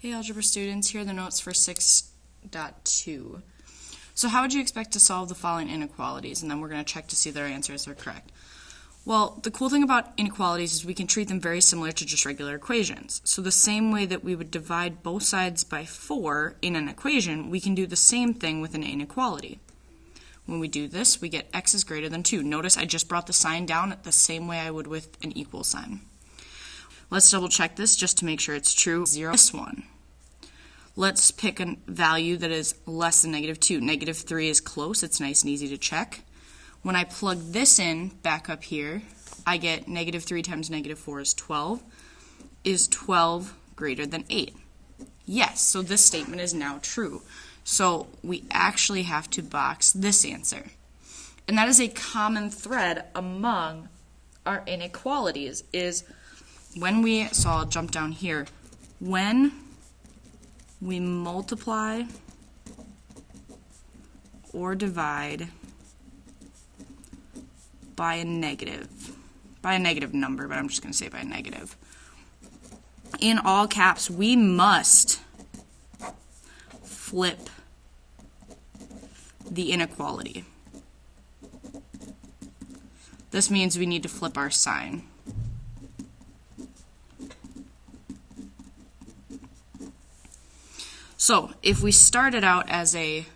Hey algebra students, here are the notes for 6.2. So how would you expect to solve the following inequalities? And then we're going to check to see that our answers are correct. Well, the cool thing about inequalities is we can treat them very similar to just regular equations. So the same way that we would divide both sides by 4 in an equation, we can do the same thing with an inequality. When we do this, we get x is greater than 2. Notice I just brought the sign down the same way I would with an equal sign. Let's double check this just to make sure it's true. 0. This one. Let's pick a value that is less than -2. -3 is close. It's nice and easy to check. When I plug this in back up here, I get -3 times -4 is 12. Is 12 greater than 8? Yes, so this statement is now true. So we actually have to box this answer. And that is a common thread among our inequalities is when we, so I'll jump down here, when we multiply or divide by a negative number, but I'm just going to say by a negative. In all caps, we must flip the inequality. This means we need to flip our sign. So, if we started out as a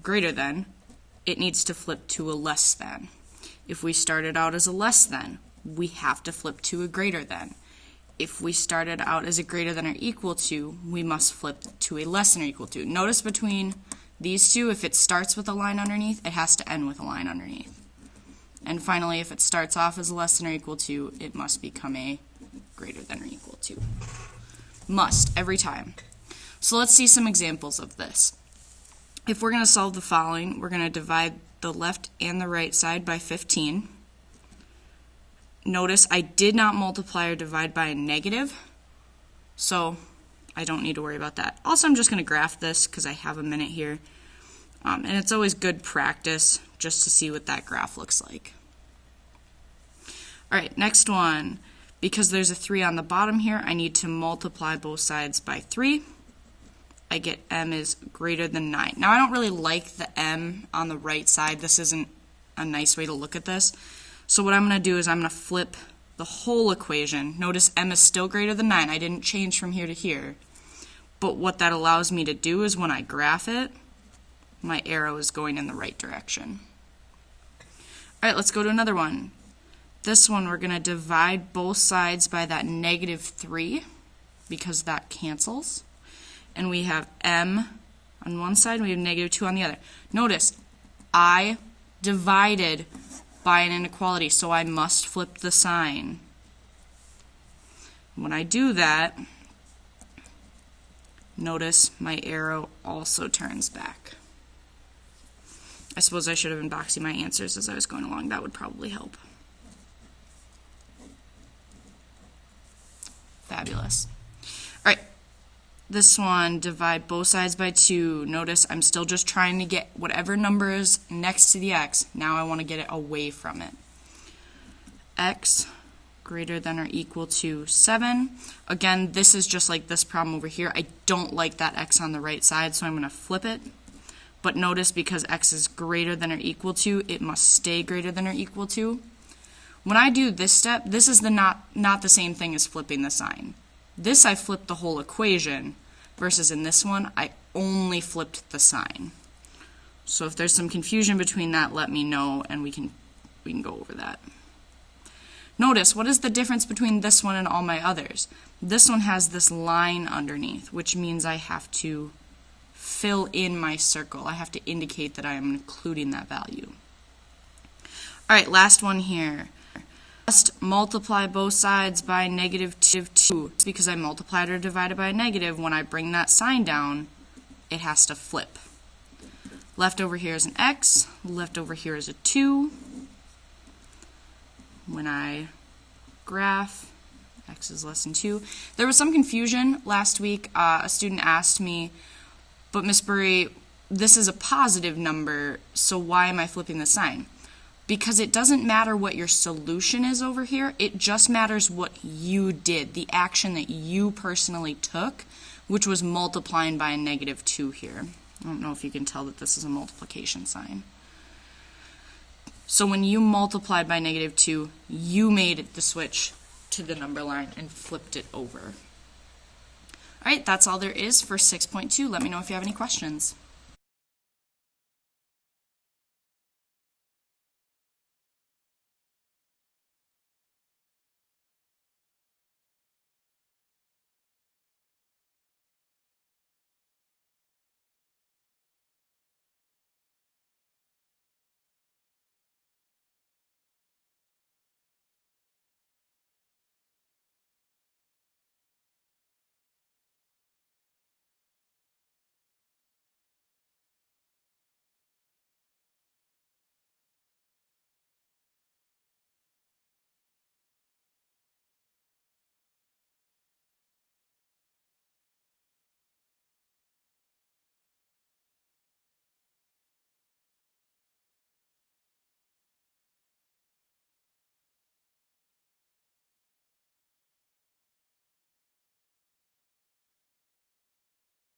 greater than, it needs to flip to a less than. If we started out as a less than, we have to flip to a greater than. If we started out as a greater than or equal to, we must flip to a less than or equal to. Notice between these two, if it starts with a line underneath, it has to end with a line underneath. And finally, if it starts off as a less than or equal to, it must become a greater than or equal to. Must, every time. So let's see some examples of this. If we're going to solve the following, we're going to divide the left and the right side by 15. Notice I did not multiply or divide by a negative, so I don't need to worry about that. Also, I'm just going to graph this because I have a minute here. And it's always good practice just to see what that graph looks like. All right, next one. Because there's a 3 on the bottom here, I need to multiply both sides by 3. I get m is greater than 9. Now, I don't really like the m on the right side. This isn't a nice way to look at this. So what I'm going to do is I'm going to flip the whole equation. Notice m is still greater than 9. I didn't change from here to here. But what that allows me to do is when I graph it, my arrow is going in the right direction. All right, let's go to another one. This one, we're going to divide both sides by that -3 because that cancels. And we have m on one side, and we have -2 on the other. Notice, I divided by an inequality, so I must flip the sign. When I do that, notice my arrow also turns back. I suppose I should have been boxing my answers as I was going along. That would probably help. Fabulous. All right. This one, divide both sides by 2. Notice I'm still just trying to get whatever number is next to the x. Now I want to get it away from it. X greater than or equal to 7. Again, this is just like this problem over here. I don't like that x on the right side, so I'm going to flip it. But notice because x is greater than or equal to, it must stay greater than or equal to. When I do this step, this is not the same thing as flipping the sign. This I flipped the whole equation, versus in this one, I only flipped the sign. So if there's some confusion between that, let me know, and we can go over that. Notice, what is the difference between this one and all my others? This one has this line underneath, which means I have to fill in my circle. I have to indicate that I am including that value. All right, last one here. Must multiply both sides by -2. Because I multiplied or divided by a negative, when I bring that sign down, it has to flip. Left over here is an x, left over here is a 2. When I graph, x is less than 2. There was some confusion last week. A student asked me, but Miss Burry, this is a positive number, so why am I flipping the sign? because it doesn't matter what your solution is over here, it just matters what you did, the action that you personally took, which was multiplying by a -2 here. I don't know if you can tell that this is a multiplication sign. So when you multiplied by -2, you made the switch to the number line and flipped it over. All right, that's all there is for 6.2. Let me know if you have any questions.